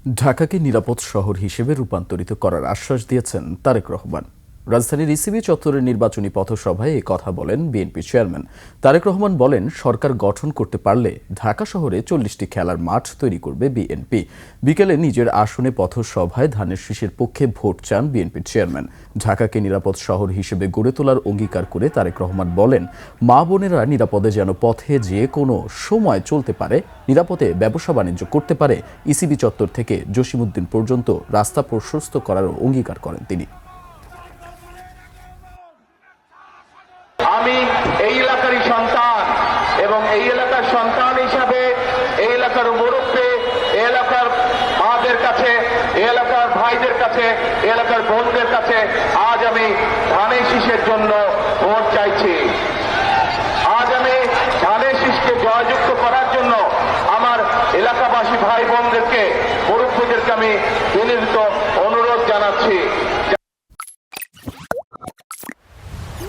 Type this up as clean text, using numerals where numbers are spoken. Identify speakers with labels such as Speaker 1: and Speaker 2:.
Speaker 1: ঢাকাকে নিরাপদ শহর হিসেবে রূপান্তরিত করার আশ্বাস দিয়েছেন তারেক রহমান। রাজধানীর ইসিবি চত্বরের নির্বাচনী পথসভায় এ কথা বলেন বিএনপি চেয়ারম্যান। তারেক রহমান বলেন, সরকার গঠন করতে পারলে ঢাকা শহরে ৪০টি খেলার মাঠ তৈরি করবে বিএনপি। বিকেলে নিজের আসনে পথসভায় ধানের শীষের পক্ষে ভোট চান বিএনপির চেয়ারম্যান। ঢাকাকে নিরাপদ শহর হিসেবে গড়ে তোলার অঙ্গীকার করে তারেক রহমান বলেন, মা বোনেরা নিরাপদে যেন পথে যে কোনো সময় চলতে পারে, নিরাপদে ব্যবসা বাণিজ্য করতে পারে, ইসিবি চত্বর থেকে জসিমউদ্দিন পর্যন্ত রাস্তা প্রশস্ত করার অঙ্গীকার করেন তিনি।
Speaker 2: আমি এই এলাকারই সন্তান এবং এই এলাকার সন্তান হিসাবে এই এলাকার মুরব্বী, এই এলাকার মাদের কাছে, এই এলাকার ভাইদের কাছে, এই এলাকার বোনদের কাছে আজ আমি ধানের শীষের জন্য ভোট চাইছি। আজ আমি ধানের শীষকে জয়যুক্ত করার জন্য আমার এলাকাবাসী ভাই বোনদেরকে, মুরব্বীদেরকে আমি বিনীত অনুরোধ জানাচ্ছি।